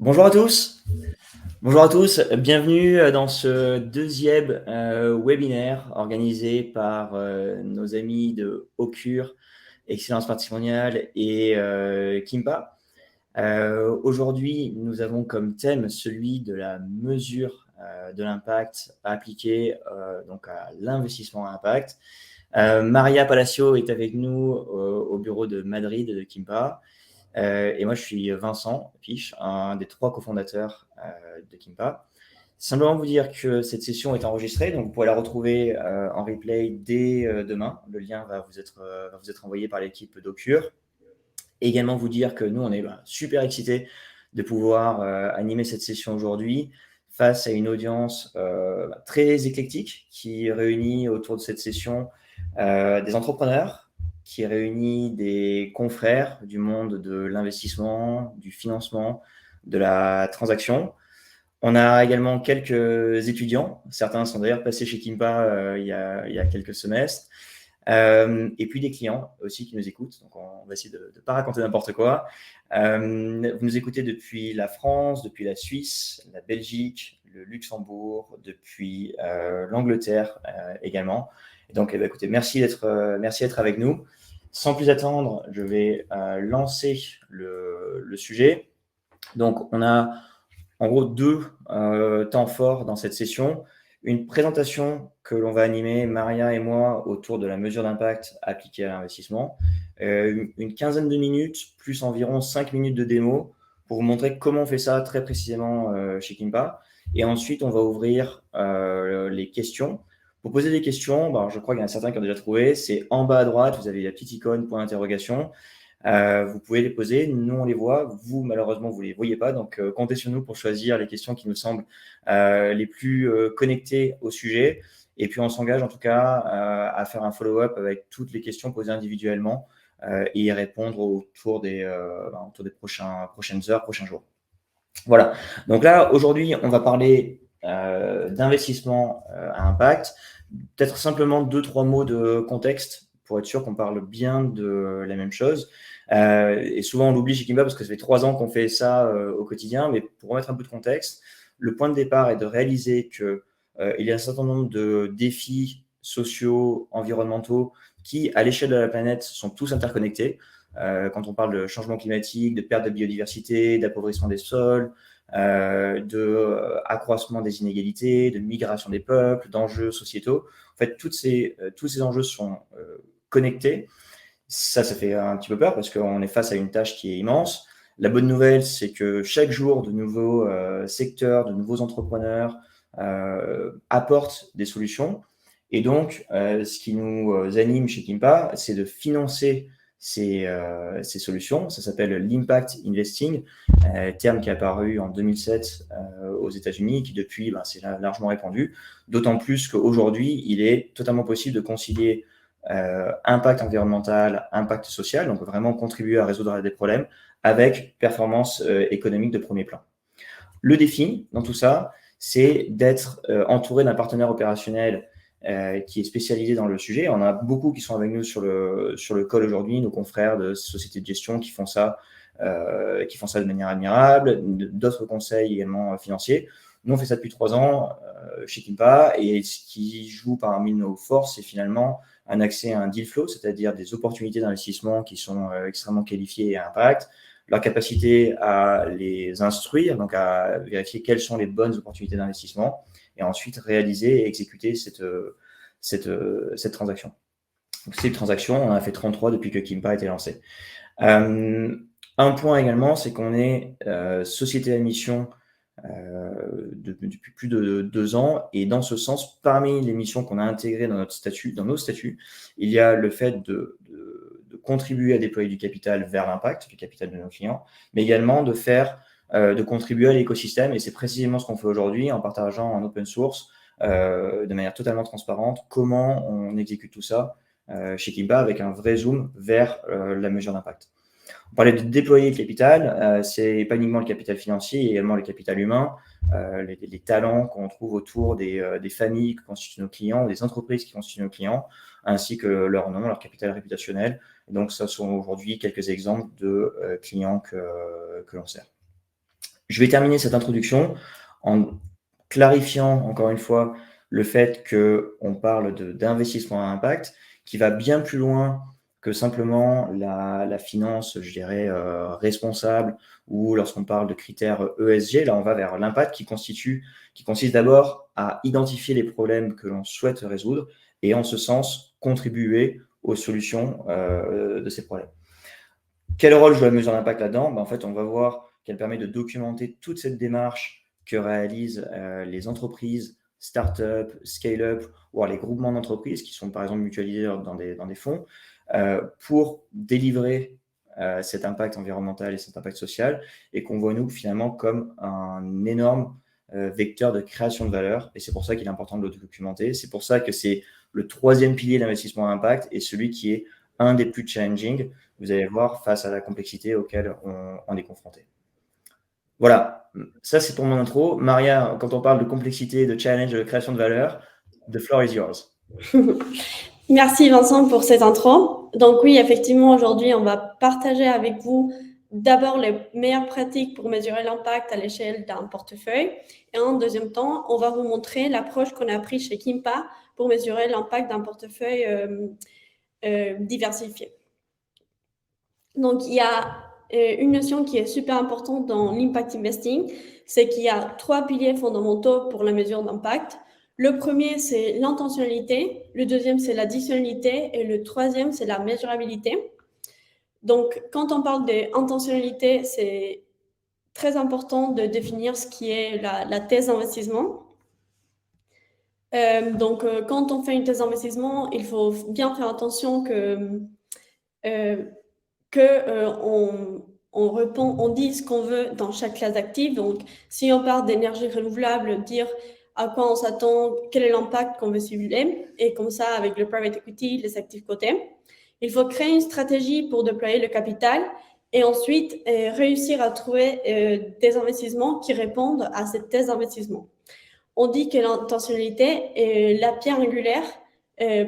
Bonjour à tous. Bonjour à tous. Bienvenue dans ce deuxième webinaire organisé par nos amis de Occur, Excellence Patrimoniale et Kimpa. Aujourd'hui, nous avons comme thème celui de la mesure de l'impact appliqué donc à l'investissement à impact. Maria Palacio est avec nous au bureau de Madrid de Kimpa. Et moi, je suis Vincent Piche, un des 3 cofondateurs de Kimpa. Simplement vous dire que cette session est enregistrée, donc vous pourrez la retrouver en replay dès demain. Le lien va vous être envoyé par l'équipe d'Occur. Et également vous dire que nous, on est super excités de pouvoir animer cette session aujourd'hui face à une audience très éclectique qui réunit autour de cette session des entrepreneurs, qui réunit des confrères du monde de l'investissement, du financement, de la transaction. On a également quelques étudiants, certains sont d'ailleurs passés chez Kimpa il y a quelques semestres, et puis des clients aussi qui nous écoutent, donc on va essayer de ne pas raconter n'importe quoi. Vous nous écoutez depuis la France, depuis la Suisse, la Belgique, le Luxembourg, depuis l'Angleterre également. Et donc, écoutez, merci d'être avec nous. Sans plus attendre, je vais lancer le sujet. Donc, on a en gros 2 temps forts dans cette session. Une présentation que l'on va animer, Maria et moi, autour de la mesure d'impact appliquée à l'investissement. Une quinzaine de minutes, plus environ 5 minutes de démo pour vous montrer comment on fait ça très précisément chez Kimpa. Et ensuite, on va ouvrir les questions. Pour poser des questions, je crois qu'il y en a certains qui ont déjà trouvé. C'est en bas à droite, vous avez la petite icône point d'interrogation. Vous pouvez les poser, nous on les voit, vous malheureusement vous ne les voyez pas, donc comptez sur nous pour choisir les questions qui nous semblent les plus connectées au sujet. Et puis on s'engage en tout cas à faire un follow-up avec toutes les questions posées individuellement et y répondre autour des prochaines heures, prochains jours. Voilà, donc là aujourd'hui on va parler d'investissement à impact. Peut-être simplement 2-3 mots de contexte pour être sûr qu'on parle bien de la même chose. Et souvent, on l'oublie chez Kimba parce que ça fait 3 ans qu'on fait ça au quotidien. Mais pour remettre un peu de contexte, le point de départ est de réaliser qu'il y a un certain nombre de défis sociaux, environnementaux qui, à l'échelle de la planète, sont tous interconnectés. Quand on parle de changement climatique, de perte de biodiversité, d'appauvrissement des sols, accroissement des inégalités, de migration des peuples, d'enjeux sociétaux. En fait, tous ces enjeux sont connectés. Ça fait un petit peu peur parce qu'on est face à une tâche qui est immense. La bonne nouvelle, c'est que chaque jour, de nouveaux secteurs, de nouveaux entrepreneurs apportent des solutions. Et donc, ce qui nous anime chez Kimpa, c'est de financer ces solutions. Ça s'appelle l'impact investing, terme qui est apparu en 2007 aux États-Unis, qui depuis s'est largement répandu. D'autant plus qu'aujourd'hui, il est totalement possible de concilier impact environnemental, impact social, donc vraiment contribuer à résoudre des problèmes avec performance économique de premier plan. Le défi dans tout ça, c'est d'être entouré d'un partenaire opérationnel qui est spécialisé dans le sujet. On a beaucoup qui sont avec nous sur le call aujourd'hui, nos confrères de sociétés de gestion qui font ça de manière admirable, d'autres conseils également financiers. Nous, on fait ça depuis 3 ans chez Kimpa, et ce qui joue parmi nos forces, c'est finalement un accès à un deal flow, c'est-à-dire des opportunités d'investissement qui sont extrêmement qualifiées et à impact, leur capacité à les instruire, donc à vérifier quelles sont les bonnes opportunités d'investissement, et ensuite réaliser et exécuter cette transaction. Donc, cette transaction, on en a fait 33 depuis que Kimpa a été lancé. Un point également, c'est qu'on est société à mission depuis plus de 2 ans, et dans ce sens, parmi les missions qu'on a intégrées dans nos statuts, il y a le fait de contribuer à déployer du capital vers l'impact, du capital de nos clients, mais également de contribuer à l'écosystème, et c'est précisément ce qu'on fait aujourd'hui en partageant en open source de manière totalement transparente comment on exécute tout ça chez Kimpa avec un vrai zoom vers la mesure d'impact. On parlait de déployer le capital, c'est pas uniquement le capital financier, il y a également le capital humain, les talents qu'on trouve autour des familles qui constituent nos clients, des entreprises qui constituent nos clients, ainsi que leur nom, leur capital réputationnel. Donc, ce sont aujourd'hui quelques exemples de clients que l'on sert. Je vais terminer cette introduction en clarifiant encore une fois le fait qu'on parle d'investissement à impact qui va bien plus loin que simplement la finance, je dirais, responsable, ou lorsqu'on parle de critères ESG, là on va vers l'impact qui consiste d'abord à identifier les problèmes que l'on souhaite résoudre et en ce sens contribuer aux solutions de ces problèmes. Quel rôle joue la mesure d'impact là-dedans? En fait, on va voir qu'elle permet de documenter toute cette démarche que réalisent les entreprises, start-up, scale-up, ou les groupements d'entreprises qui sont par exemple mutualisés dans des fonds pour délivrer cet impact environnemental et cet impact social, et qu'on voit nous finalement comme un énorme vecteur de création de valeur. Et c'est pour ça qu'il est important de le documenter. C'est pour ça que c'est le troisième pilier d'investissement à impact et celui qui est un des plus challenging, vous allez voir, face à la complexité auquel on est confronté. Voilà, ça c'est pour mon intro. Maria, quand on parle de complexité, de challenge, de création de valeur, the floor is yours. Merci Vincent pour cette intro. Donc oui, effectivement, aujourd'hui, on va partager avec vous d'abord les meilleures pratiques pour mesurer l'impact à l'échelle d'un portefeuille. Et en deuxième temps, on va vous montrer l'approche qu'on a prise chez Kimpa pour mesurer l'impact d'un portefeuille diversifié. Donc, il y a une notion qui est super importante dans l'impact investing, c'est qu'il y a 3 piliers fondamentaux pour la mesure d'impact. Le premier, c'est l'intentionnalité, le deuxième, c'est l'additionnalité et le troisième, c'est la mesurabilité. Donc, quand on parle d'intentionnalité, c'est très important de définir ce qui est la thèse d'investissement. Quand on fait une thèse d'investissement, il faut bien faire attention on dit ce qu'on veut dans chaque classe d'actifs. Donc, si on parle d'énergie renouvelable, dire à quoi on s'attend, quel est l'impact qu'on veut cibler, et comme ça, avec le private equity, les actifs cotés. Il faut créer une stratégie pour déployer le capital et ensuite réussir à trouver des investissements qui répondent à cette thèse d'investissement. On dit que l'intentionnalité est la pierre angulaire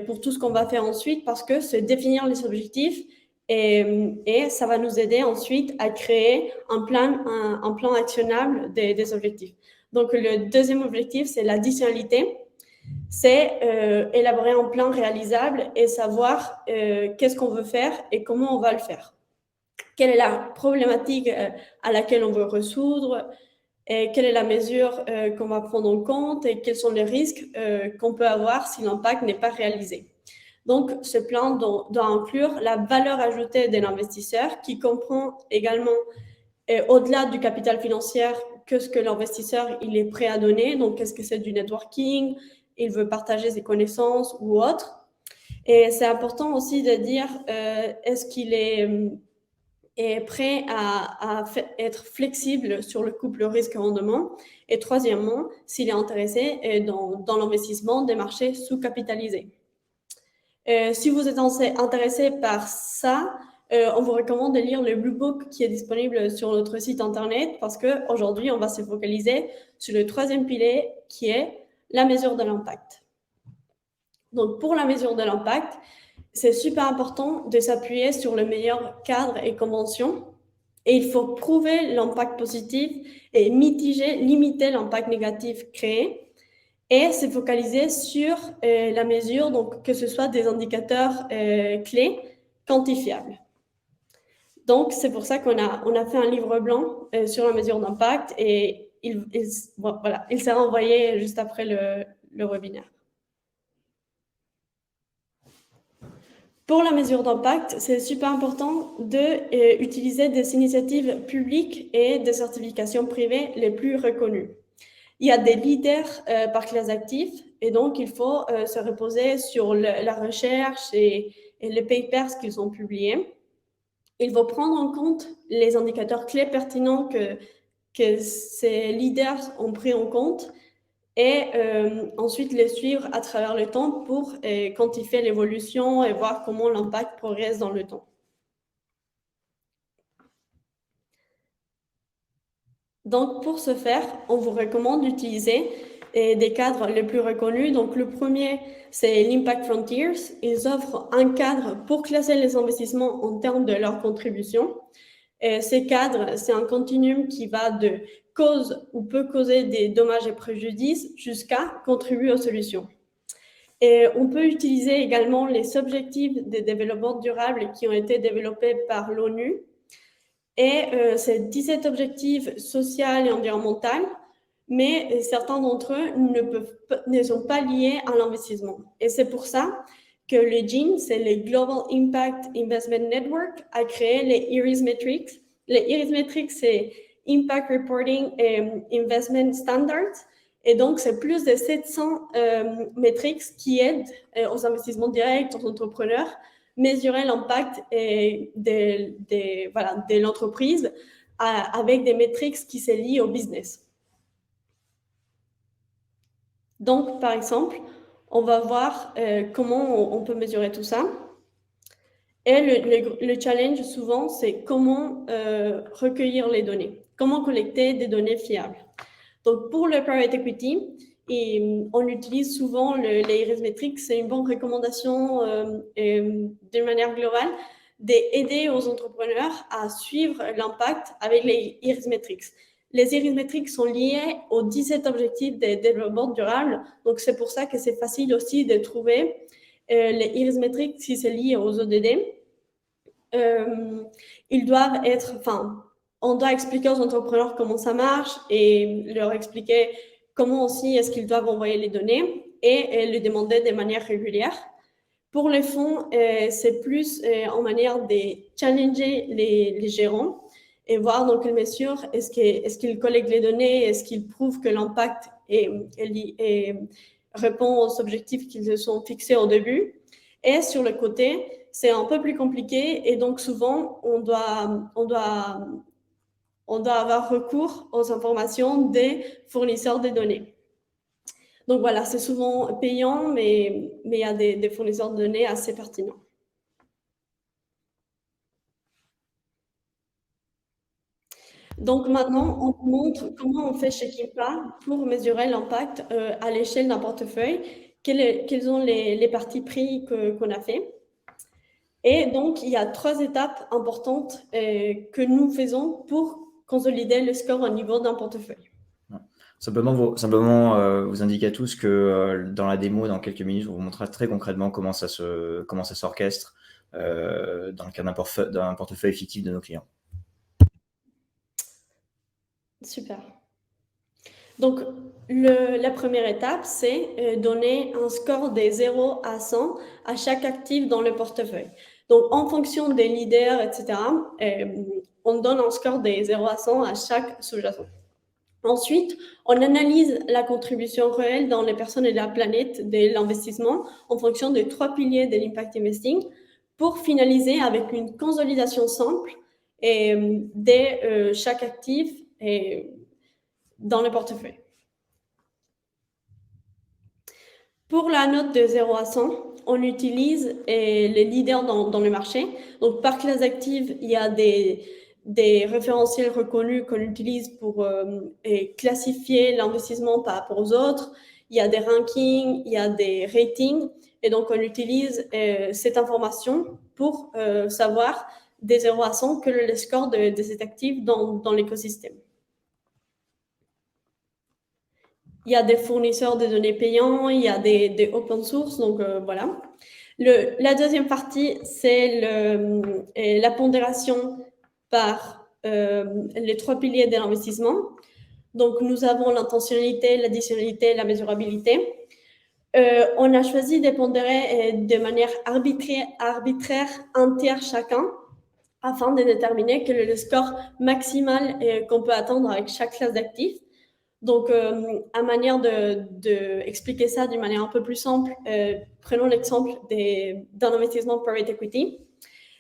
pour tout ce qu'on va faire ensuite, parce que c'est définir les objectifs et ça va nous aider ensuite à créer un plan actionnable des objectifs. Donc, le deuxième objectif, c'est l'additionnalité. C'est élaborer un plan réalisable et savoir qu'est-ce qu'on veut faire et comment on va le faire. Quelle est la problématique à laquelle on veut résoudre, et quelle est la mesure qu'on va prendre en compte et quels sont les risques qu'on peut avoir si l'impact n'est pas réalisé. Donc, ce plan doit inclure la valeur ajoutée de l'investisseur, qui comprend également, au-delà du capital financier, que ce que l'investisseur il est prêt à donner. Donc, est-ce que c'est du networking, il veut partager ses connaissances ou autre. Et c'est important aussi de dire, est-ce qu'il est prêt à être flexible sur le couple risque-rendement. Et troisièmement, s'il est intéressé dans l'investissement des marchés sous-capitalisés. Si vous êtes intéressé par ça, on vous recommande de lire le Blue Book qui est disponible sur notre site internet, parce qu'aujourd'hui, on va se focaliser sur le troisième pilier qui est la mesure de l'impact. Donc, pour la mesure de l'impact, c'est super important de s'appuyer sur le meilleur cadre et convention, et il faut prouver l'impact positif et limiter l'impact négatif créé, et se focaliser sur la mesure, donc que ce soit des indicateurs clés quantifiables. Donc, c'est pour ça qu'on a fait un livre blanc sur la mesure d'impact, et il sera envoyé juste après le webinaire. Pour la mesure d'impact, c'est super important d'utiliser des initiatives publiques et des certifications privées les plus reconnues. Il y a des leaders par classe d'actifs, et donc il faut se reposer sur la recherche et les papers qu'ils ont publiés. Il faut prendre en compte les indicateurs clés pertinents que ces leaders ont pris en compte, et ensuite les suivre à travers le temps pour quantifier l'évolution et voir comment l'impact progresse dans le temps. Donc, pour ce faire, on vous recommande d'utiliser des cadres les plus reconnus. Donc, le premier, c'est l'Impact Frontiers. Ils offrent un cadre pour classer les investissements en termes de leur contribution. Et ces cadres, c'est un continuum qui va de cause ou peut causer des dommages et préjudices jusqu'à contribuer aux solutions. Et on peut utiliser également les objectifs de développement durable qui ont été développés par l'ONU. Et ces 17 objectifs sociaux et environnementaux, mais certains d'entre eux ne sont pas liés à l'investissement. Et c'est pour ça que le GIN, c'est le Global Impact Investment Network, a créé les IRIS Metrics. Les IRIS Metrics, c'est Impact Reporting and Investment Standards. Et donc, c'est plus de 700 métriques qui aident aux investissements directs, aux entrepreneurs, mesurer l'impact de l'entreprise avec des métriques qui se lient au business. Donc, par exemple, on va voir comment on peut mesurer tout ça. Et le challenge, souvent, c'est comment recueillir les données, comment collecter des données fiables. Donc, pour le private equity, on utilise souvent les IRIS Metrics. C'est une bonne recommandation d'une manière globale d'aider aux entrepreneurs à suivre l'impact avec les IRIS Metrics. Les IRIS Metrics sont liés aux 17 objectifs de développement durable. Donc, c'est pour ça que c'est facile aussi de trouver les IRIS Metrics si c'est lié aux ODD. Ils doivent être, on doit expliquer aux entrepreneurs comment ça marche et leur expliquer comment aussi est-ce qu'ils doivent envoyer les données et les demander de manière régulière. Pour les fonds, c'est plus en manière de challenger les gérants et voir dans quelle mesure est-ce qu'ils collectent les données, est-ce qu'ils prouvent que l'impact répond aux objectifs qu'ils se sont fixés au début. Et sur le côté, c'est un peu plus compliqué et donc souvent, on doit avoir recours aux informations des fournisseurs de données. Donc voilà, c'est souvent payant, mais il y a des fournisseurs de données assez pertinents. Donc maintenant, on vous montre comment on fait chez Kimpa pour mesurer l'impact à l'échelle d'un portefeuille, quelles sont les parties pris qu'on a fait. Et donc, il y a 3 étapes importantes que nous faisons pour consolider le score au niveau d'un portefeuille. Simplement vous indiquer à tous que dans la démo, dans quelques minutes, on vous montrera très concrètement comment ça s'orchestre dans le cadre d'un portefeuille fictif de nos clients. Super. Donc, la première étape, c'est donner un score de 0 à 100 à chaque actif dans le portefeuille. Donc, en fonction des leaders, etc., on donne un score de 0 à 100 à chaque sous-jacent. Ensuite, on analyse la contribution réelle dans les personnes et la planète de l'investissement en fonction des 3 piliers de l'impact investing pour finaliser avec une consolidation simple de chaque actif dans le portefeuille. Pour la note de 0 à 100, on utilise les leaders dans le marché. Donc, par classe active, il y a des référentiels reconnus qu'on utilise pour classifier l'investissement par rapport aux autres. Il y a des rankings, il y a des ratings. Et donc, on utilise cette information pour savoir des 0 à 100 quel est le score de cet actif dans l'écosystème. Il y a des fournisseurs de données payants, il y a des open source, donc voilà. La deuxième partie, c'est la pondération par les 3 piliers de l'investissement. Donc, nous avons l'intentionnalité, l'additionnalité, la mesurabilité. On a choisi de pondérer de manière arbitraire un tiers chacun afin de déterminer quel est le score maximal qu'on peut attendre avec chaque classe d'actifs. Donc, à manière d'expliquer ça d'une manière un peu plus simple, prenons l'exemple d'un investissement private equity.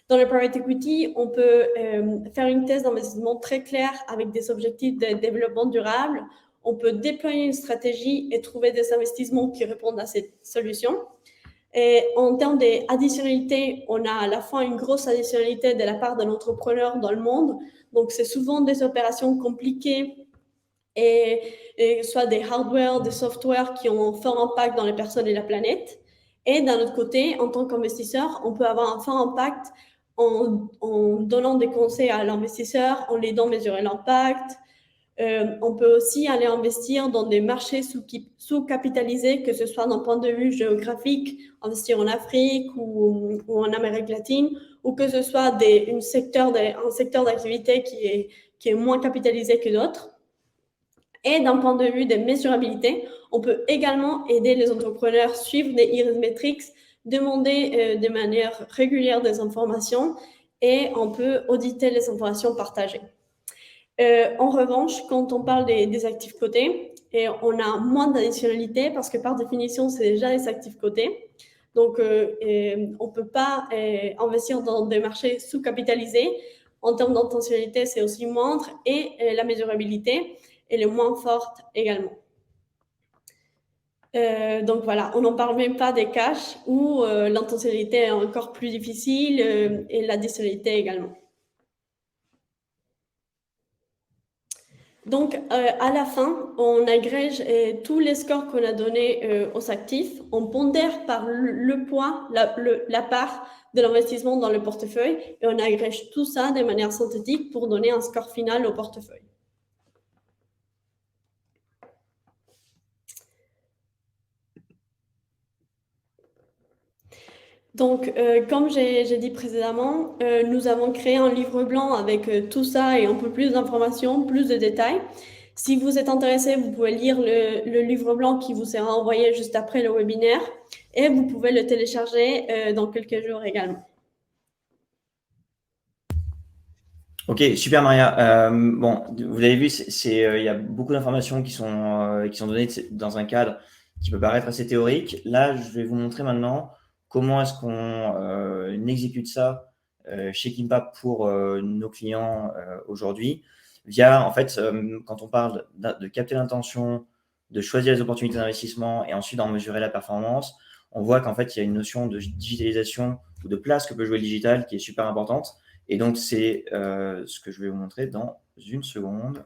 Dans le private equity, on peut faire une thèse d'investissement très claire avec des objectifs de développement durable. On peut déployer une stratégie et trouver des investissements qui répondent à cette solution. Et en termes d'additionnalité, on a à la fois une grosse additionnalité de la part de l'entrepreneur dans le monde. Donc, c'est souvent des opérations compliquées et soit des hardware, des software qui ont un fort impact dans les personnes et la planète. Et d'un autre côté, en tant qu'investisseur, on peut avoir un fort impact en donnant des conseils à l'investisseur, en l'aidant à mesurer l'impact, On peut aussi aller investir dans des marchés sous-capitalisés, que ce soit d'un point de vue géographique, investir en Afrique ou en Amérique latine, ou que ce soit un secteur d'activité qui est moins capitalisé que d'autres. Et d'un point de vue de mesurabilité, on peut également aider les entrepreneurs à suivre des iris metrics, demander de manière régulière des informations et on peut auditer les informations partagées. En revanche, quand on parle des actifs cotés, on a moins d'additionnalité parce que par définition, c'est déjà des actifs cotés. Donc, on ne peut pas investir dans des marchés sous-capitalisés. En termes d'intentionnalité, c'est aussi moindre et la mesurabilité, elle est moins forte également. Donc voilà, on n'en parle même pas des cash où l'intentionnalité est encore plus difficile et l'additionnalité également. Donc, à la fin, on agrège tous les scores qu'on a donnés aux actifs, on pondère par le poids, la part de l'investissement dans le portefeuille et on agrège tout ça de manière synthétique pour donner un score final au portefeuille. Donc, comme j'ai dit précédemment, nous avons créé un livre blanc avec tout ça et un peu plus d'informations, plus de détails. Si vous êtes intéressé, vous pouvez lire le livre blanc qui vous sera envoyé juste après le webinaire et vous pouvez le télécharger dans quelques jours également. Ok, super Maria. Bon, vous l'avez vu, il y a beaucoup d'informations qui sont données dans un cadre qui peut paraître assez théorique. Là, je vais vous montrer maintenant comment est-ce qu'on exécute ça chez Kimpa pour nos clients aujourd'hui via, en fait, quand on parle de capter l'intention, de choisir les opportunités d'investissement et ensuite d'en mesurer la performance, on voit qu'en fait, il y a une notion de digitalisation ou de place que peut jouer le digital qui est super importante. Et donc, c'est ce que je vais vous montrer dans une seconde.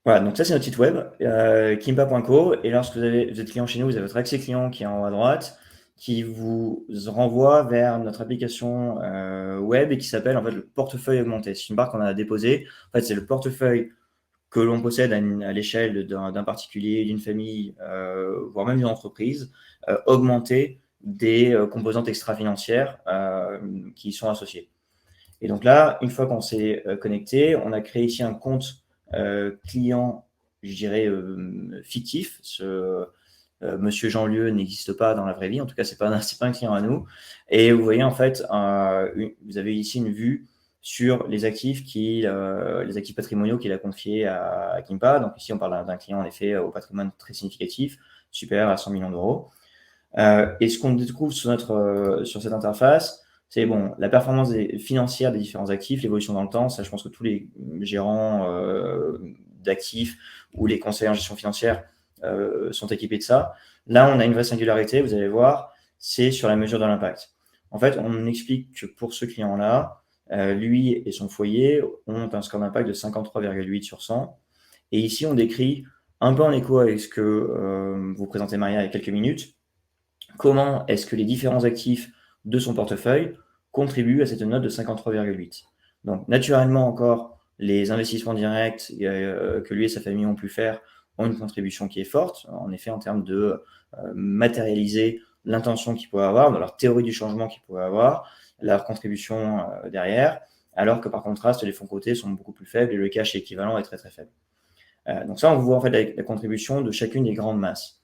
Voilà, donc ça, c'est notre site web, kimpa.co. Et lorsque vous êtes client chez nous, vous avez votre accès client qui est en haut à droite, qui vous renvoie vers notre application web et qui s'appelle en fait le portefeuille augmenté. C'est une barre qu'on a déposée. En fait, c'est le portefeuille que l'on possède à l'échelle d'un particulier, d'une famille, voire même d'une entreprise, augmenter des composantes extra-financières qui y sont associées. Et donc là, une fois qu'on s'est connecté, on a créé ici un compte client, je dirais, fictif. Monsieur Jean-Lieu n'existe pas dans la vraie vie, en tout cas, c'est pas un client à nous. Et vous voyez, en fait, vous avez ici une vue sur les actifs patrimoniaux qu'il a confiés à Kimpa. Donc ici, on parle d'un client, en effet, au patrimoine très significatif, supérieur à 100 millions d'euros. Et ce qu'on découvre sur cette interface, c'est bon, la performance financière des différents actifs, l'évolution dans le temps. Ça, je pense que tous les gérants d'actifs ou les conseillers en gestion financière sont équipés de ça. Là, on a une vraie singularité, vous allez voir, c'est sur la mesure de l'impact. En fait, on explique que pour ce client-là, lui et son foyer ont un score d'impact de 53,8 sur 100. Et ici, on décrit, un peu en écho avec ce que vous présentez Maria il y a quelques minutes, comment est-ce que les différents actifs de son portefeuille contribuent à cette note de 53,8. Donc, naturellement encore, les investissements directs que lui et sa famille ont pu faire ont une contribution qui est forte, en effet, en termes de matérialiser l'intention qu'ils pouvaient avoir, dans leur théorie du changement qu'ils pouvaient avoir, leur contribution derrière, alors que par contraste, les fonds cotés sont beaucoup plus faibles et le cash équivalent est très très faible. Donc ça, on voit en fait la contribution de chacune des grandes masses.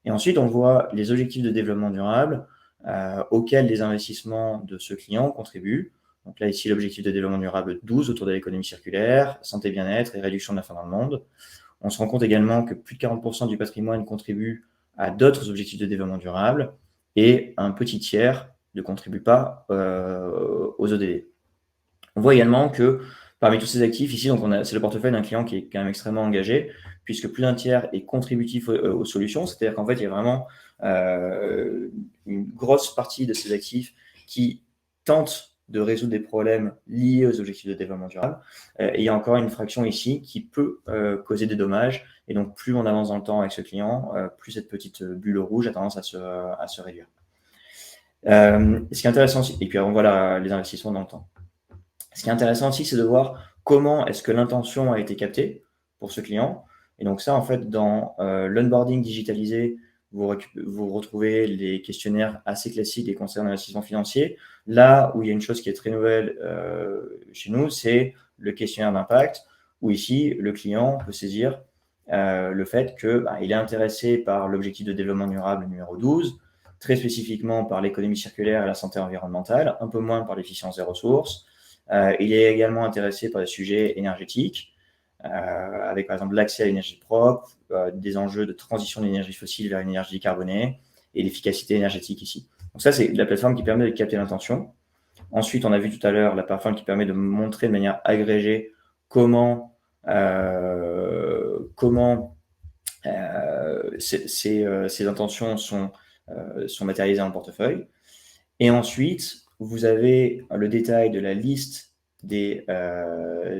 Et ensuite, on voit les objectifs de développement durable auxquels les investissements de ce client contribuent. Donc là, ici, l'objectif de développement durable 12 autour de l'économie circulaire, santé, bien-être et réduction de la faim dans le monde. On se rend compte également que plus de 40% du patrimoine contribue à d'autres objectifs de développement durable et un petit tiers ne contribue pas aux ODD. On voit également que parmi tous ces actifs, ici, c'est le portefeuille d'un client qui est quand même extrêmement engagé, puisque plus d'un tiers est contributif aux solutions. C'est-à-dire qu'en fait, il y a vraiment une grosse partie de ces actifs qui tentent de résoudre des problèmes liés aux objectifs de développement durable. Et il y a encore une fraction ici qui peut causer des dommages. Et donc, plus on avance dans le temps avec ce client, plus cette petite bulle rouge a tendance à se réduire. Ce qui est intéressant aussi, et puis on voit les investissements dans le temps. Ce qui est intéressant aussi, c'est de voir comment est-ce que l'intention a été captée pour ce client. Et donc ça, en fait, dans l'onboarding digitalisé, vous retrouvez les questionnaires assez classiques des conseillers en investissement financier. Là où il y a une chose qui est très nouvelle chez nous, c'est le questionnaire d'impact, où ici, le client peut saisir le fait qu'il est intéressé par l'objectif de développement durable numéro 12, très spécifiquement par l'économie circulaire et la santé environnementale, un peu moins par l'efficience des ressources. Il est également intéressé par les sujets énergétiques, avec par exemple l'accès à l'énergie propre, des enjeux de transition de l'énergie fossile vers une énergie décarbonée et l'efficacité énergétique ici. Donc ça, c'est la plateforme qui permet de capter l'intention. Ensuite, on a vu tout à l'heure la plateforme qui permet de montrer de manière agrégée comment ces intentions sont matérialisées dans le portefeuille. Et ensuite, vous avez le détail de la liste des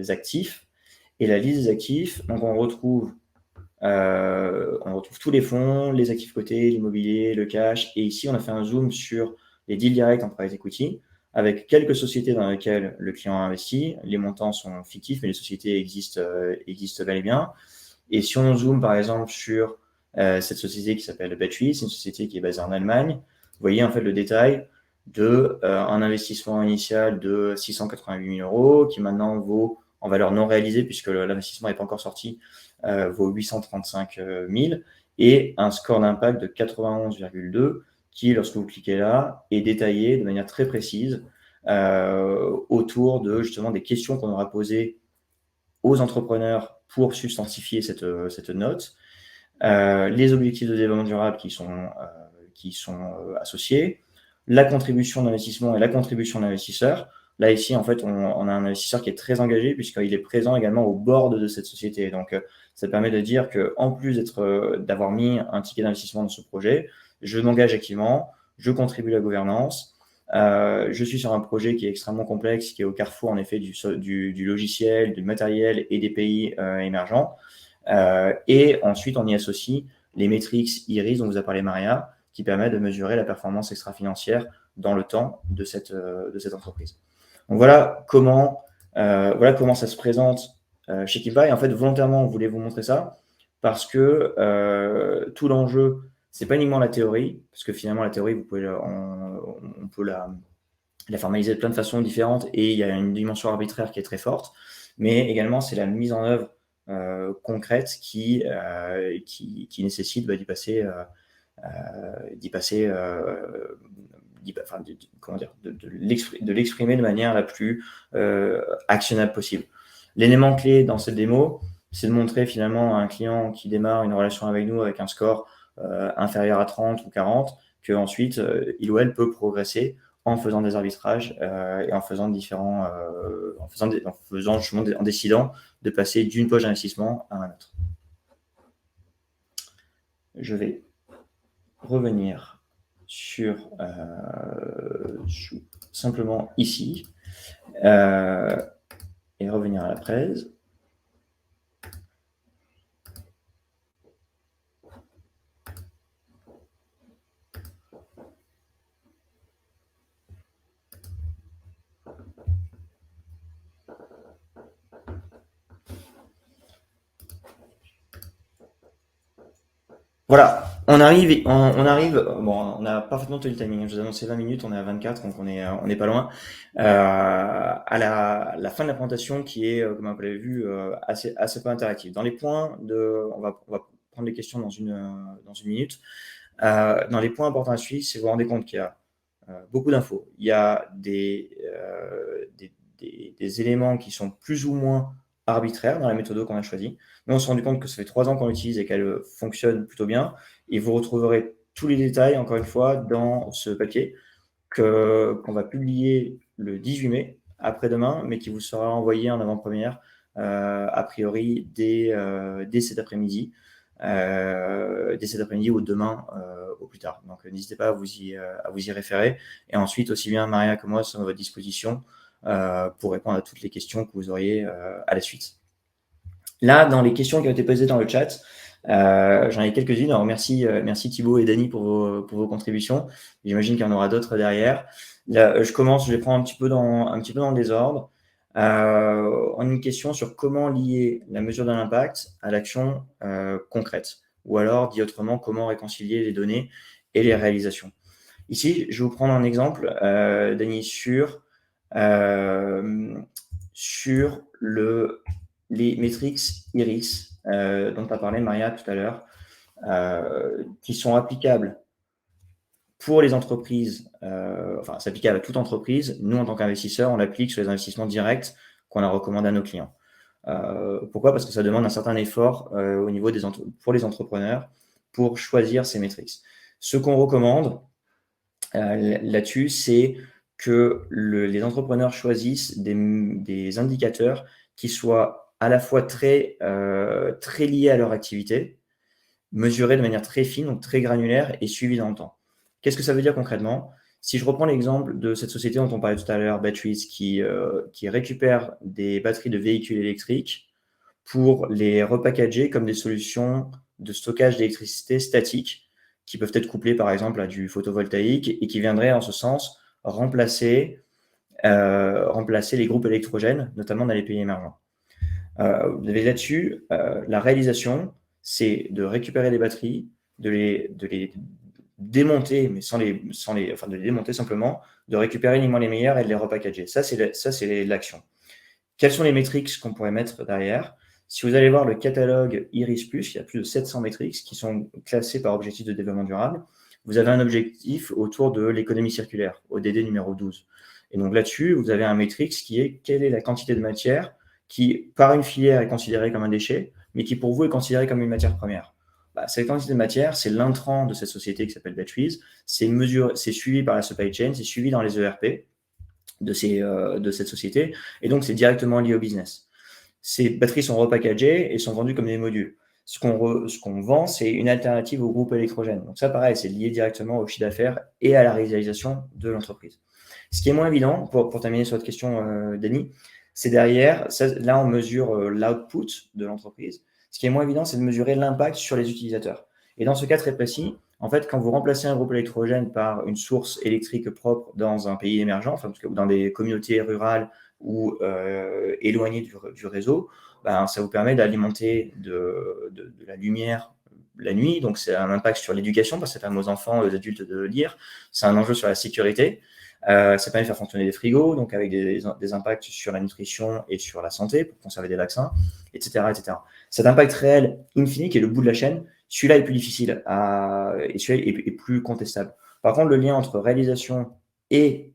actifs. Et la liste des actifs, donc on retrouve tous les fonds, les actifs cotés, l'immobilier, le cash. Et ici, on a fait un zoom sur les deals directs en private equity, avec quelques sociétés dans lesquelles le client a investi. Les montants sont fictifs, mais les sociétés existent bel et bien. Et si on zoome par exemple sur cette société qui s'appelle Battery, c'est une société qui est basée en Allemagne, vous voyez en fait le détail de un investissement initial de 688 000 €, qui maintenant vaut, en valeur non réalisée, puisque l'investissement n'est pas encore sorti, vaut 835 000, et un score d'impact de 91,2, qui, lorsque vous cliquez là, est détaillé de manière très précise autour de justement des questions qu'on aura posées aux entrepreneurs pour substantifier cette note, les objectifs de développement durable qui sont associés, la contribution d'investissement et la contribution d'investisseurs. Là, ici, en fait, on a un investisseur qui est très engagé puisqu'il est présent également au board de cette société. Donc, ça permet de dire qu'en plus d'avoir mis un ticket d'investissement dans ce projet, je m'engage activement, je contribue à la gouvernance. Je suis sur un projet qui est extrêmement complexe, qui est au carrefour en effet du logiciel, du matériel et des pays émergents. Et ensuite, on y associe les métriques IRIS dont vous a parlé Maria, qui permettent de mesurer la performance extra-financière dans le temps de cette entreprise. Donc voilà comment ça se présente chez Kippa. Et en fait, volontairement, on voulait vous montrer ça parce que tout l'enjeu, c'est pas uniquement la théorie, parce que finalement, la théorie, on peut la formaliser de plein de façons différentes et il y a une dimension arbitraire qui est très forte, mais également, c'est la mise en œuvre concrète qui nécessite d'y passer, de l'exprimer de manière la plus actionnable possible. L'élément clé dans cette démo, c'est de montrer finalement à un client qui démarre une relation avec nous avec un score inférieur à 30 ou 40, qu'ensuite il ou elle peut progresser en faisant des arbitrages et en décidant de passer d'une poche d'investissement à un autre. Je vais revenir sur simplement ici et revenir à la presse. Voilà, on arrive, bon, on a parfaitement tenu le timing, je vous ai annoncé 20 minutes, on est à 24, donc on est pas loin. À la fin de la présentation qui est, comme vous l'avez vu, assez peu interactive. Dans les points on va prendre les questions dans une minute. Dans les points importants à suivre, c'est vous vous rendez compte qu'il y a beaucoup d'infos. Il y a des éléments qui sont plus ou moins arbitraires dans la méthode qu'on a choisie. Mais on s'est rendu compte que ça fait 3 ans qu'on l'utilise et qu'elle fonctionne plutôt bien. Et vous retrouverez tous les détails, encore une fois, dans ce papier qu'on va publier le 18 mai, après-demain, mais qui vous sera envoyé en avant-première, a priori, dès cet après-midi. Ou demain au plus tard. Donc n'hésitez pas à vous y référer. Et ensuite, aussi bien Maria que moi sommes à votre disposition pour répondre à toutes les questions que vous auriez à la suite. Là, dans les questions qui ont été posées dans le chat, J'en ai quelques-unes. Alors, merci Thibaut et Dany pour vos contributions. J'imagine qu'il y en aura d'autres derrière. Là, je les prends un petit peu dans le désordre. On a une question sur comment lier la mesure de l'impact à l'action concrète. Ou alors, dit autrement, comment réconcilier les données et les réalisations. Ici, je vais vous prendre un exemple, Dany, sur les métriques IRIS dont tu as parlé, Maria, tout à l'heure, qui sont applicables pour les entreprises, enfin, c'est applicable à toute entreprise. Nous, en tant qu'investisseurs, on l'applique sur les investissements directs qu'on a recommandés à nos clients. Pourquoi? Parce que ça demande un certain effort au niveau pour les entrepreneurs pour choisir ces métriques. Ce qu'on recommande là-dessus, c'est que les entrepreneurs choisissent des indicateurs qui soient à la fois très liés à leur activité, mesurés de manière très fine, donc très granulaire et suivis dans le temps. Qu'est-ce que ça veut dire concrètement? Si je reprends l'exemple de cette société dont on parlait tout à l'heure, Batteries, qui récupère des batteries de véhicules électriques pour les repackager comme des solutions de stockage d'électricité statique qui peuvent être couplées par exemple à du photovoltaïque et qui viendraient en ce sens remplacer les groupes électrogènes, notamment dans les pays émergents. Vous avez là-dessus la réalisation, c'est de récupérer les batteries, de les démonter, mais de les démonter simplement, de récupérer uniquement les meilleures et de les repackager. Ça, c'est l'action. Quelles sont les métriques qu'on pourrait mettre derrière? Si vous allez voir le catalogue IRIS+, il y a plus de 700 métriques qui sont classées par objectif de développement durable. Vous avez un objectif autour de l'économie circulaire, ODD numéro 12. Et donc là-dessus, vous avez un métrique qui est quelle est la quantité de matière qui, par une filière, est considérée comme un déchet, mais qui, pour vous, est considérée comme une matière première. Cette quantité de matière, c'est l'intrant de cette société qui s'appelle Batteries. C'est suivi par la supply chain, c'est suivi dans les ERP de cette société, et donc c'est directement lié au business. Ces batteries sont repackagées et sont vendues comme des modules. Ce qu'on vend, c'est une alternative au groupe électrogène. Donc ça, pareil, c'est lié directement au chiffre d'affaires et à la réalisation de l'entreprise. Ce qui est moins évident, pour terminer sur votre question, Dany, c'est derrière, là on mesure l'output de l'entreprise. Ce qui est moins évident, c'est de mesurer l'impact sur les utilisateurs. Et dans ce cas très précis, en fait, quand vous remplacez un groupe électrogène par une source électrique propre dans un pays émergent, enfin, dans des communautés rurales ou éloignées du réseau, ça vous permet d'alimenter de la lumière la nuit. Donc, c'est un impact sur l'éducation, parce que ça permet aux enfants et aux adultes de lire. C'est un enjeu sur la sécurité. Ça permet de faire fonctionner des frigos, donc avec des impacts sur la nutrition et sur la santé pour conserver des vaccins, etc., etc. Cet impact réel, infini, qui est le bout de la chaîne, celui-là est plus difficile et celui-là est plus contestable. Par contre, le lien entre réalisation et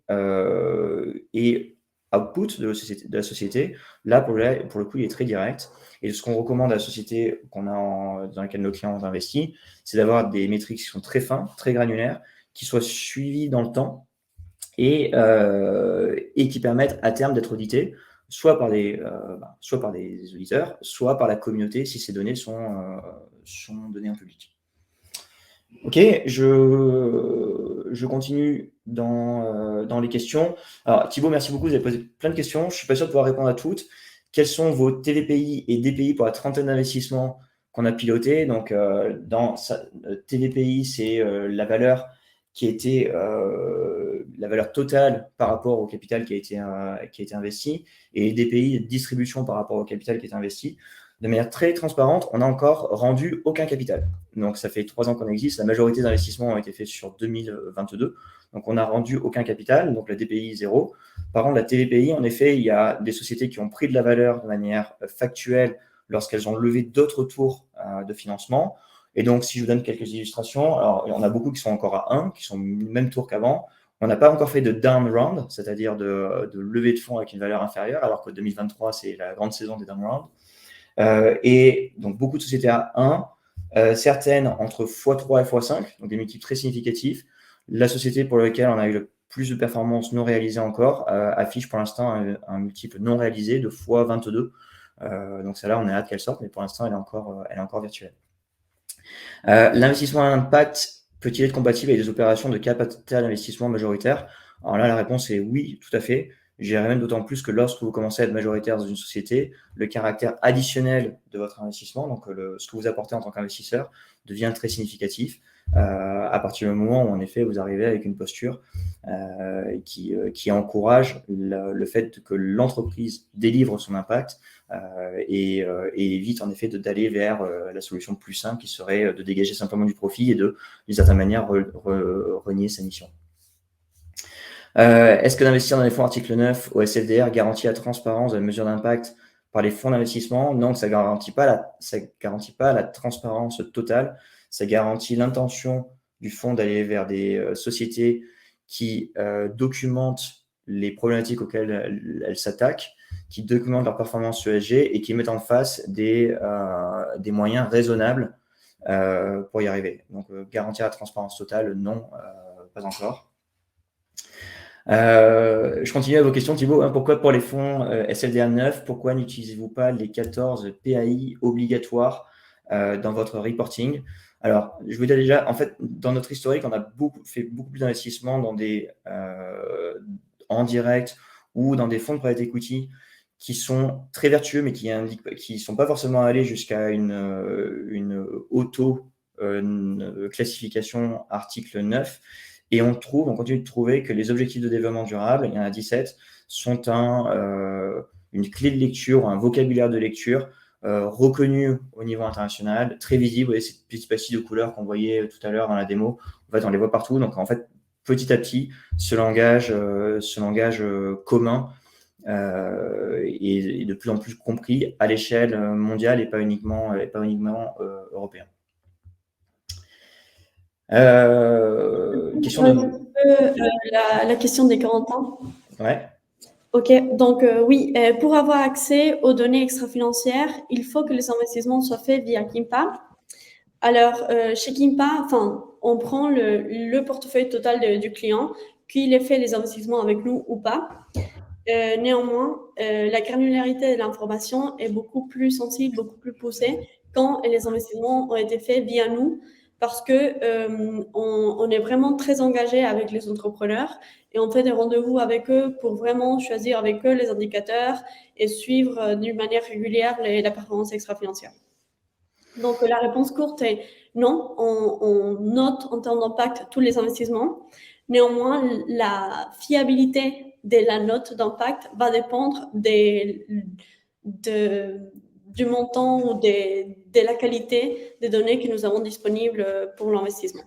output de la société, là, pour le coup, il est très direct. Et ce qu'on recommande à la société dans laquelle nos clients ont investi, c'est d'avoir des métriques qui sont très fins, très granulaires, qui soient suivies dans le temps et qui permettent à terme d'être audités, soit par des auditeurs, soit par la communauté si ces données sont données en public. Ok, je continue dans les questions. Alors Thibaut, merci beaucoup, vous avez posé plein de questions. Je ne suis pas sûr de pouvoir répondre à toutes. Quels sont vos TVPI et DPI pour la trentaine d'investissements qu'on a pilotés? Donc, TVPI, c'est la valeur qui était la valeur totale par rapport au capital qui a été investi, et DPI, distribution par rapport au capital qui est investi. De manière très transparente, on n'a encore rendu aucun capital. Donc, ça fait 3 ans qu'on existe. La majorité des investissements ont été faits sur 2022. Donc, on n'a rendu aucun capital. Donc, la DPI, 0. Par contre, la TVPI, en effet, il y a des sociétés qui ont pris de la valeur de manière factuelle lorsqu'elles ont levé d'autres tours de financement. Et donc, si je vous donne quelques illustrations, alors, il y en a beaucoup qui sont encore à 1, qui sont le même tour qu'avant. On n'a pas encore fait de down round, c'est-à-dire de levée de fonds avec une valeur inférieure, alors que 2023, c'est la grande saison des down rounds. Et donc, beaucoup de sociétés à 1, certaines entre x3 et x5, donc des multiples très significatifs. La société pour laquelle on a eu le plus de performances non réalisées encore affiche pour l'instant un multiple non réalisé de x22. Donc, celle-là, on a hâte qu'elle sorte, mais pour l'instant, elle est encore virtuelle. L'investissement à impact peut-il être compatible avec des opérations de capital d'investissement majoritaire? Alors là, la réponse est oui, tout à fait. Je dirais même d'autant plus que lorsque vous commencez à être majoritaire dans une société, le caractère additionnel de votre investissement, donc ce que vous apportez en tant qu'investisseur, devient très significatif à partir du moment où, en effet, vous arrivez avec une posture qui encourage le fait que l'entreprise délivre son impact et évite, en effet, d'aller vers la solution plus simple qui serait de dégager simplement du profit et d'une certaine manière, renier sa mission. Est-ce que d'investir dans les fonds article 9 au SFDR garantit la transparence de la mesure d'impact par les fonds d'investissement? Non, ça garantit pas la transparence totale. Ça garantit l'intention du fonds d'aller vers des sociétés qui documentent les problématiques auxquelles elles s'attaquent, qui documentent leur performance ESG et qui mettent en face des moyens raisonnables pour y arriver. Donc, garantir la transparence totale, non, pas encore. Je continue à vos questions, Thibaut. Pourquoi pour les fonds SFDR 9, pourquoi n'utilisez-vous pas les 14 PAI obligatoires dans votre reporting? Alors, je vous dis déjà, en fait, dans notre historique, on a fait beaucoup plus d'investissements dans en direct ou dans des fonds de private equity qui sont très vertueux, mais qui ne sont pas forcément allés jusqu'à une auto-classification article 9. Et on continue de trouver que les objectifs de développement durable, il y en a 17, sont une clé de lecture, un vocabulaire de lecture reconnu au niveau international, très visible. Vous voyez ces petites pastilles de couleurs qu'on voyait tout à l'heure dans la démo. En fait, on les voit partout. Donc, en fait, petit à petit, ce langage commun est de plus en plus compris à l'échelle mondiale et pas uniquement européen. Question la question des 40 ans. Ouais. Ok, donc oui, pour avoir accès aux données extra-financières, il faut que les investissements soient faits via Kimpa. Alors, chez Kimpa, on prend le portefeuille total du client, qu'il ait fait les investissements avec nous ou pas. Néanmoins, la granularité de l'information est beaucoup plus sensible, beaucoup plus poussée quand les investissements ont été faits via nous, parce que on est vraiment très engagé avec les entrepreneurs et on fait des rendez-vous avec eux pour vraiment choisir avec eux les indicateurs et suivre d'une manière régulière la performance extra-financière. Donc, la réponse courte est non, on note en termes d'impact tous les investissements. Néanmoins, la fiabilité de la note d'impact va dépendre du montant ou de la qualité des données que nous avons disponibles pour l'investissement.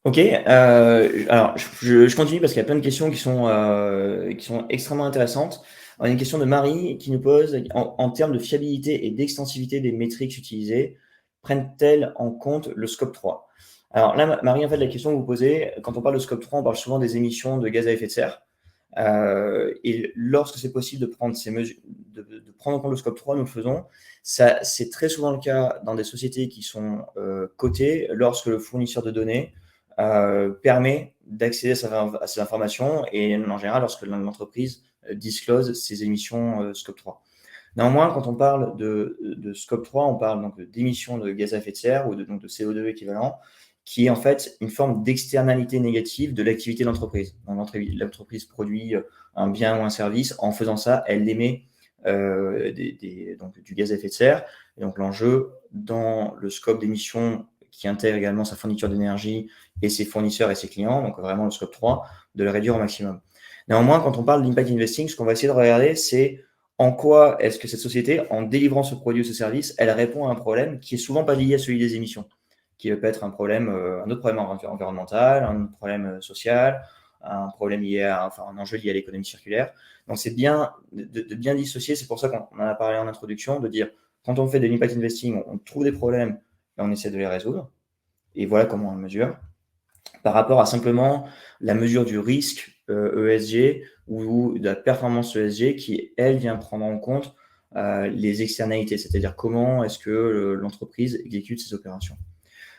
Ok, alors je continue parce qu'il y a plein de questions qui sont extrêmement intéressantes. On a une question de Marie qui nous pose en termes de fiabilité et d'extensivité des métriques utilisées, prennent-elles en compte le scope 3? Alors là, Marie, en fait, la question que vous posez, quand on parle de scope 3, on parle souvent des émissions de gaz à effet de serre. Et lorsque c'est possible de prendre ces mesures, de prendre en compte le scope 3, nous le faisons. Ça, c'est très souvent le cas dans des sociétés qui sont cotées, lorsque le fournisseur de données permet d'accéder à ces informations et en général lorsque l'entreprise disclose ses émissions scope 3. Néanmoins, quand on parle de scope 3, on parle donc d'émissions de gaz à effet de serre ou donc de CO2 équivalent, qui est en fait une forme d'externalité négative de l'activité de l'entreprise. L'entreprise produit un bien ou un service. En faisant ça, elle émet donc du gaz à effet de serre. Et donc l'enjeu dans le scope d'émissions qui intègre également sa fourniture d'énergie et ses fournisseurs et ses clients, donc vraiment le scope 3, de le réduire au maximum. Néanmoins, quand on parle d'impact investing, ce qu'on va essayer de regarder, c'est en quoi est-ce que cette société, en délivrant ce produit ou ce service, elle répond à un problème qui est souvent pas lié à celui des émissions, qui peut être un autre problème environnemental, un autre problème social, un problème lié à, un enjeu lié à l'économie circulaire. Donc c'est bien de bien dissocier. C'est pour ça qu'on en a parlé en introduction, de dire quand on fait de l'impact investing, on trouve des problèmes et on essaie de les résoudre. Et voilà comment on le mesure. Par rapport à simplement la mesure du risque ESG ou de la performance ESG qui, elle, vient prendre en compte les externalités, c'est-à-dire comment est-ce que l'entreprise exécute ses opérations.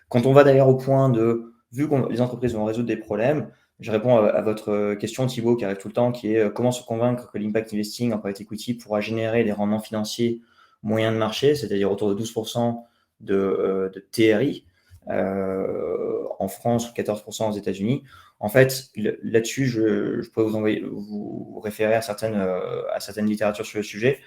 Quand on va d'ailleurs au point de, vu que les entreprises vont résoudre des problèmes, je réponds à votre question, Thibaut, qui arrive tout le temps, qui est comment se convaincre que l'impact investing en private equity pourra générer des rendements financiers moyens de marché, c'est-à-dire autour de 12% de TRI en France ou 14% aux États-Unis. En fait, là-dessus, je pourrais vous référer à certaines littératures sur le sujet.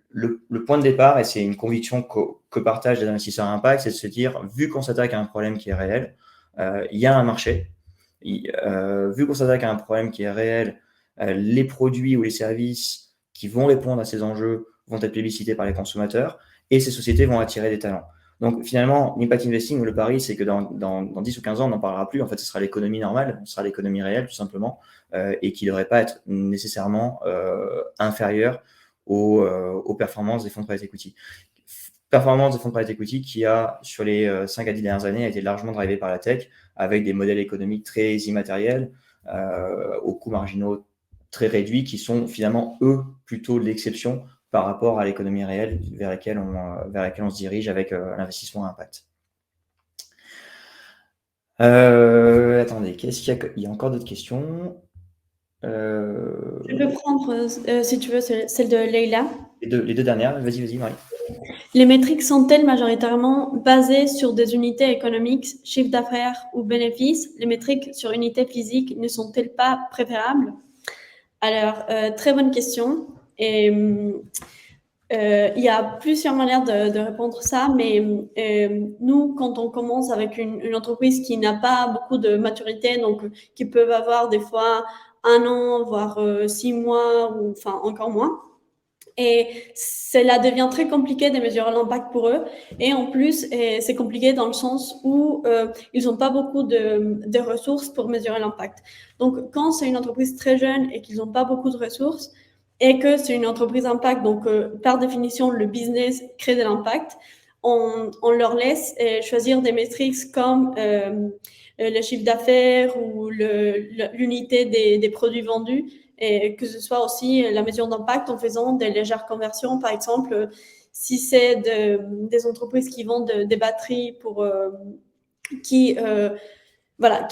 Le point de départ, et c'est une conviction que partagent les investisseurs à impact, c'est de se dire, vu qu'on s'attaque à un problème qui est réel, il y a un marché. Vu qu'on s'attaque à un problème qui est réel, les produits ou les services qui vont répondre à ces enjeux vont être plébiscités par les consommateurs et ces sociétés vont attirer des talents. Donc finalement, l'impact investing, le pari, c'est que dans 10 ou 15 ans, on n'en parlera plus. En fait, ce sera l'économie normale, ce sera l'économie réelle, tout simplement, et qui ne devrait pas être nécessairement inférieure aux performances des fonds de private equity. Performance des fonds de private equity qui a, sur les 5 à 10 dernières années, a été largement drivé par la tech, avec des modèles économiques très immatériels, aux coûts marginaux très réduits, qui sont finalement, eux, plutôt l'exception par rapport à l'économie réelle vers laquelle on se dirige avec l'investissement à impact. Attendez, il y a encore d'autres questions? Je peux prendre, si tu veux, celle de Leïla. Les deux dernières, vas-y, Marie. Les métriques sont-elles majoritairement basées sur des unités économiques, chiffre d'affaires ou bénéfices? Les métriques sur unités physiques ne sont-elles pas préférables? Alors, très bonne question. Et il y a plusieurs manières de répondre ça, mais nous, quand on commence avec une entreprise qui n'a pas beaucoup de maturité, donc qui peuvent avoir des fois 1 an, voire 6 mois, ou enfin encore moins, et cela devient très compliqué de mesurer l'impact pour eux. Et en plus, c'est compliqué dans le sens où ils n'ont pas beaucoup de ressources pour mesurer l'impact. Donc, quand c'est une entreprise très jeune et qu'ils n'ont pas beaucoup de ressources, et que c'est une entreprise impact, donc par définition, le business crée de l'impact, on leur laisse choisir des métriques comme le chiffre d'affaires ou l'unité des produits vendus, et que ce soit aussi la mesure d'impact en faisant des légères conversions. Par exemple, si c'est des entreprises qui vendent des batteries qui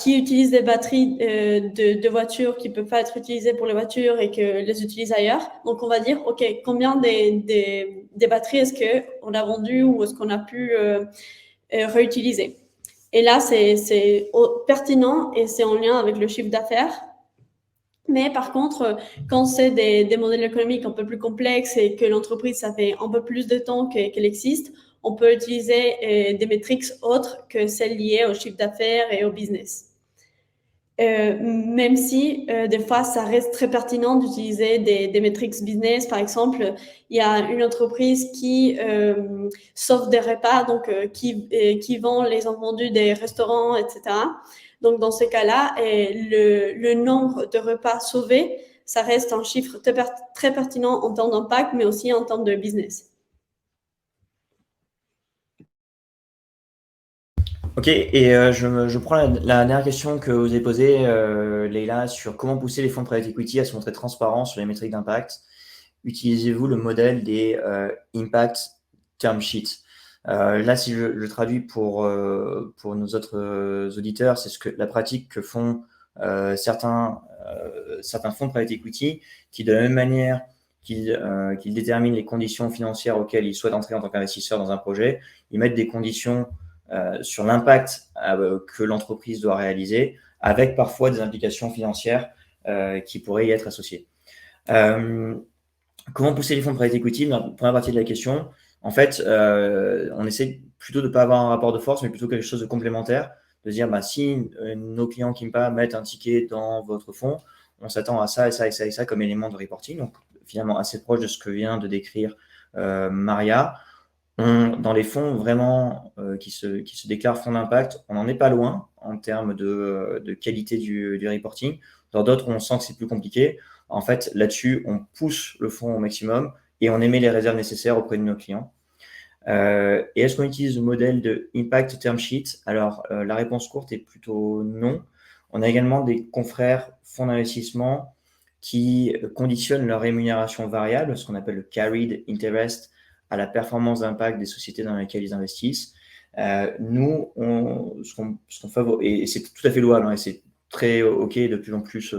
utilisent des batteries de voitures qui ne peuvent pas être utilisées pour les voitures et que les utilisent ailleurs. Donc, on va dire, OK, combien des batteries est-ce qu'on a vendues ou est-ce qu'on a pu réutiliser? Et là, c'est pertinent et c'est en lien avec le chiffre d'affaires. Mais par contre, quand c'est des modèles économiques un peu plus complexes et que l'entreprise, ça fait un peu plus de temps qu'elle existe, on peut utiliser des métriques autres que celles liées au chiffre d'affaires et au business. Même si des fois, ça reste très pertinent d'utiliser des métriques business. Par exemple, il y a une entreprise qui sauve des repas, donc qui vend les invendus des restaurants, etc. Donc, dans ces cas-là, le nombre de repas sauvés, ça reste un chiffre très pertinent en termes d'impact, mais aussi en termes de business. Ok, et je prends la dernière question que vous avez posée, Leïla, sur comment pousser les fonds de private equity à se montrer transparents sur les métriques d'impact. Utilisez-vous le modèle des impact term sheets? Là, si je traduis pour nos autres auditeurs, c'est la pratique que font certains fonds de private equity qui, de la même manière qu'ils déterminent les conditions financières auxquelles ils souhaitent entrer en tant qu'investisseur dans un projet, ils mettent des conditions sur l'impact que l'entreprise doit réaliser, avec parfois des implications financières qui pourraient y être associées. Comment pousser les fonds de private equity? Dans la première partie de la question, en fait, on essaie plutôt de ne pas avoir un rapport de force, mais plutôt quelque chose de complémentaire, de dire si nos clients Kimpa mettent un ticket dans votre fonds, on s'attend à ça et ça et ça et ça comme élément de reporting. Donc finalement assez proche de ce que vient de décrire Maria. Dans les fonds vraiment qui se déclarent fonds d'impact, on n'en est pas loin en termes de qualité du reporting. Dans d'autres, on sent que c'est plus compliqué. En fait, là-dessus, on pousse le fonds au maximum et on émet les réserves nécessaires auprès de nos clients. Et est-ce qu'on utilise le modèle de Impact Term Sheet? Alors, la réponse courte est plutôt non. On a également des confrères fonds d'investissement qui conditionnent leur rémunération variable, ce qu'on appelle le carried interest, à la performance d'impact des sociétés dans lesquelles ils investissent. Nous, ce qu'on favorise, et c'est tout à fait louable, et c'est très OK, de plus en plus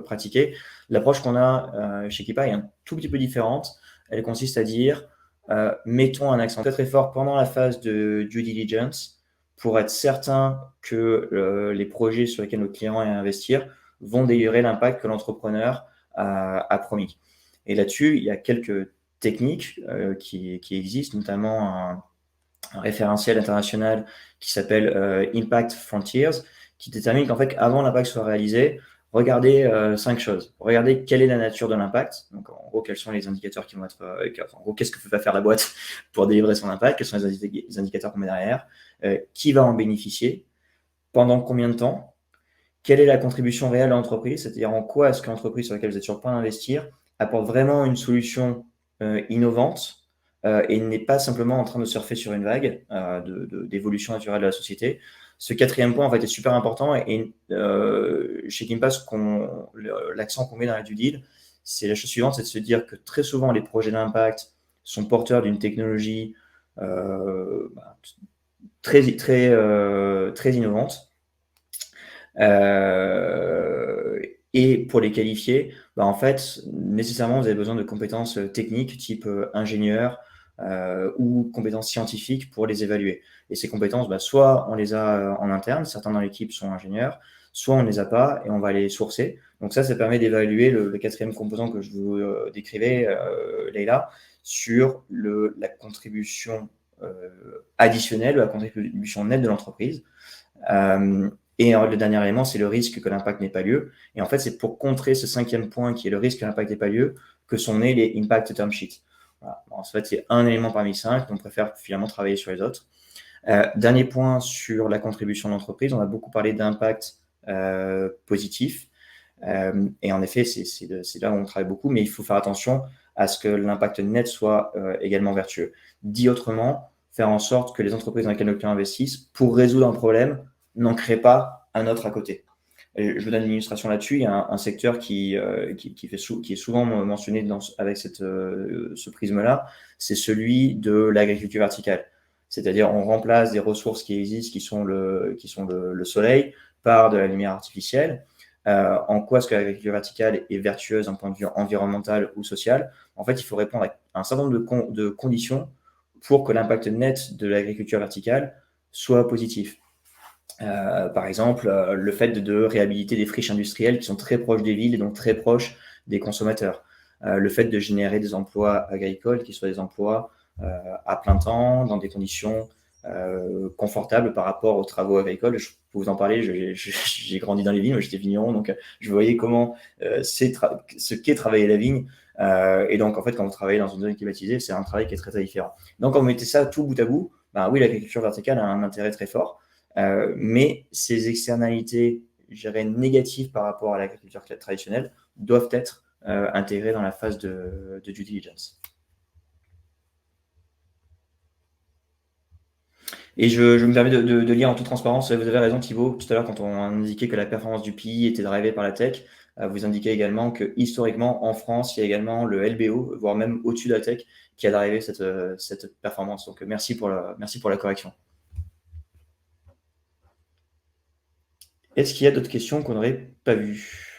pratiqué. L'approche qu'on a chez Kimpa est un tout petit peu différente. Elle consiste à dire, mettons un accent très très fort pendant la phase de due diligence pour être certain que les projets sur lesquels nos clients aiment investir vont délivrer l'impact que l'entrepreneur a promis. Et là-dessus, il y a quelques techniques qui existent, notamment un référentiel international qui s'appelle Impact Frontiers, qui détermine qu'en fait, avant l'impact soit réalisé, regardez 5 choses. Regardez quelle est la nature de l'impact. Donc, en gros, quels sont les indicateurs qui vont être... en gros, qu'est-ce que va faire la boîte pour délivrer son impact? Quels sont les indicateurs qu'on met derrière? Qui va en bénéficier? Pendant combien de temps? Quelle est la contribution réelle à l'entreprise? C'est-à-dire en quoi est-ce que l'entreprise sur laquelle vous êtes sur le point d'investir apporte vraiment une solution innovante et n'est pas simplement en train de surfer sur une vague d'évolution naturelle de la société. Ce quatrième point en fait est super important et chez Kimpass, l'accent qu'on met dans la due deal, c'est la chose suivante, c'est de se dire que très souvent les projets d'impact sont porteurs d'une technologie très innovante. Et pour les qualifier, en fait, nécessairement, vous avez besoin de compétences techniques type ingénieur ou compétences scientifiques pour les évaluer. Et ces compétences, soit on les a en interne, certains dans l'équipe sont ingénieurs, soit on ne les a pas et on va les sourcer. Donc ça permet d'évaluer le quatrième composant que je vous décrivais, Leïla, sur la contribution additionnelle, la contribution nette de l'entreprise. Et le dernier élément, c'est le risque que l'impact n'ait pas lieu. Et en fait, c'est pour contrer ce cinquième point qui est le risque que l'impact n'ait pas lieu que sont nés les impact term sheets. Voilà. En fait, c'est un élément parmi 5, on préfère finalement travailler sur les autres. Dernier point sur la contribution de l'entreprise, on a beaucoup parlé d'impact positif. Et en effet, c'est là où on travaille beaucoup, mais il faut faire attention à ce que l'impact net soit également vertueux. Dit autrement, faire en sorte que les entreprises dans lesquelles nos clients investissent, pour résoudre un problème, n'en créent pas un autre à côté. Et je vous donne une illustration là-dessus. Il y a un secteur qui est souvent mentionné avec ce prisme-là, c'est celui de l'agriculture verticale. C'est-à-dire, on remplace des ressources qui existent, qui sont le soleil, par de la lumière artificielle. En quoi est-ce que l'agriculture verticale est vertueuse d'un point de vue environnemental ou social? En fait, il faut répondre à un certain nombre de conditions pour que l'impact net de l'agriculture verticale soit positif. Par exemple, le fait de réhabiliter des friches industrielles qui sont très proches des villes et donc très proches des consommateurs. Le fait de générer des emplois agricoles qui soient des emplois à plein temps, dans des conditions confortables par rapport aux travaux agricoles. Je peux vous en parler, j'ai grandi dans les vignes, j'étais vigneron, donc je voyais comment ce qu'est travailler la vigne. Et donc, en fait, quand vous travaillez dans une zone climatisée, c'est un travail qui est très, très différent. Donc, quand vous mettez ça tout bout à bout, oui, l'agriculture verticale a un intérêt très fort. Mais ces externalités, je dirais, négatives par rapport à l'agriculture traditionnelle doivent être intégrées dans la phase de due diligence. Et je me permets de lire en toute transparence, vous avez raison Thibaut, tout à l'heure quand on a indiqué que la performance du PI était drivée par la tech, vous indiquez également que historiquement en France, il y a également le LBO, voire même au-dessus de la tech, qui a drivé cette performance. Donc merci pour la correction. Est-ce qu'il y a d'autres questions qu'on n'aurait pas vues?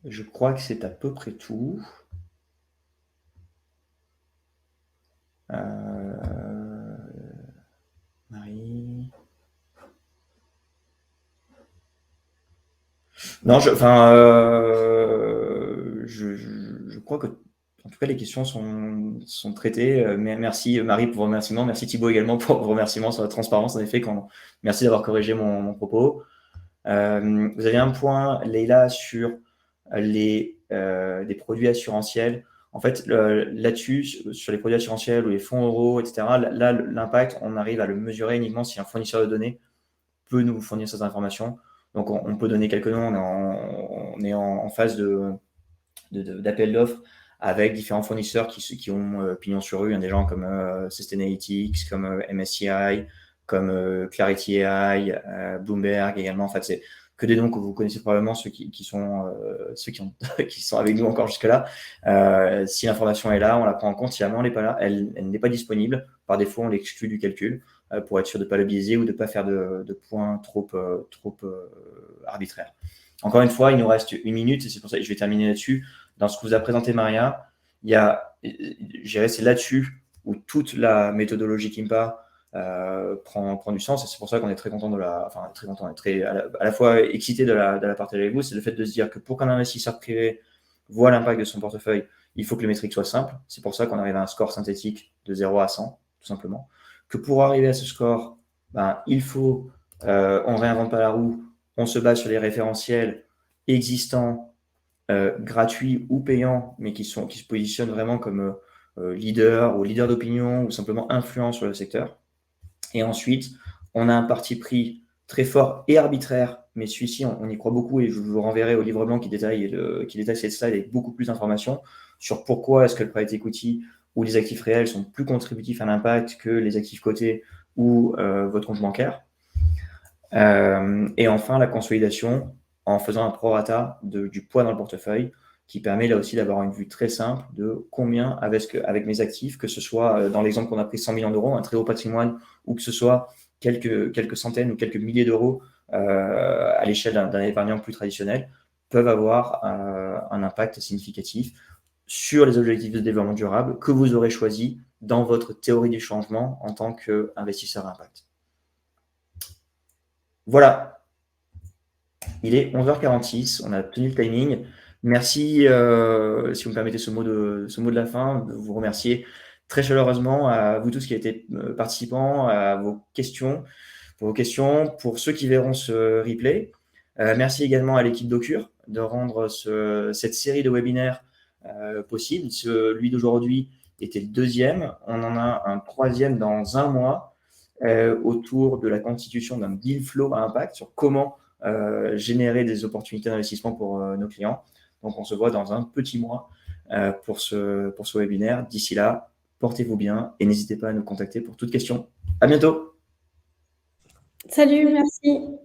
Je crois que c'est à peu près tout. Marie. Non, je crois que en tout cas les questions sont traitées. Mais merci Marie pour vos remerciements, merci Thibaut également pour vos remerciements sur la transparence. En effet, merci d'avoir corrigé mon propos. Vous avez un point, Leïla, sur des produits assurantiels. En fait, là-dessus, sur les produits assurantiels ou les fonds euros, etc., là, l'impact, on arrive à le mesurer uniquement si un fournisseur de données peut nous fournir ces informations. Donc, on peut donner quelques noms. On est en phase d'appel d'offres avec différents fournisseurs qui ont pignon sur rue. Il y a des gens comme Sustainalytics, comme MSCI, comme Clarity AI, Bloomberg également. En fait, c'est que des noms que vous connaissez probablement, ceux qui sont avec nous encore jusque-là. Si l'information est là, on la prend en compte. Si jamais elle n'est pas là, elle n'est pas disponible. Par défaut, on l'exclut du calcul pour être sûr de ne pas le biaiser ou de ne pas faire de points trop arbitraires. Encore une fois, il nous reste 1 minute et c'est pour ça que je vais terminer là-dessus. Dans ce que vous a présenté Maria, il y a c'est là-dessus où toute la méthodologie Kimpa prend du sens, et c'est pour ça qu'on est très content on est très à la fois excité de la partager avec vous. C'est le fait de se dire que pour qu'un investisseur privé voit l'impact de son portefeuille, il faut que les métriques soient simples. C'est pour ça qu'on arrive à un score synthétique de 0 à 100, tout simplement. Que pour arriver à ce score, il faut, on ne réinvente pas la roue, on se base sur les référentiels existants, gratuits ou payants, mais qui se positionnent vraiment comme leader ou leader d'opinion ou simplement influent sur le secteur. Et ensuite, on a un parti pris très fort et arbitraire, mais celui-ci, on y croit beaucoup, et je vous renverrai au livre blanc qui détaille cette slide avec beaucoup plus d'informations sur pourquoi est-ce que le private equity ou les actifs réels sont plus contributifs à l'impact que les actifs cotés ou votre compte bancaire. Et enfin, la consolidation en faisant un prorata du poids dans le portefeuille, qui permet là aussi d'avoir une vue très simple de combien avec mes actifs, que ce soit dans l'exemple qu'on a pris 100 millions d'euros, un très haut patrimoine, ou que ce soit quelques centaines ou quelques milliers d'euros à l'échelle d'un épargnant plus traditionnel, peuvent avoir un impact significatif sur les objectifs de développement durable que vous aurez choisi dans votre théorie du changement en tant qu'investisseur impact. Voilà, il est 11h46, on a tenu le timing. Merci, si vous me permettez ce mot de la fin, de vous remercier très chaleureusement à vous tous qui avez été participants, à pour vos questions, pour ceux qui verront ce replay. Merci également à l'équipe d'Occur de rendre cette série de webinaires possible. Celui d'aujourd'hui était le deuxième. On en a un troisième dans un mois autour de la constitution d'un deal flow à impact, sur comment générer des opportunités d'investissement pour nos clients. Donc, on se voit dans un petit mois pour ce webinaire. D'ici là, portez-vous bien et n'hésitez pas à nous contacter pour toute question. À bientôt. Salut, merci.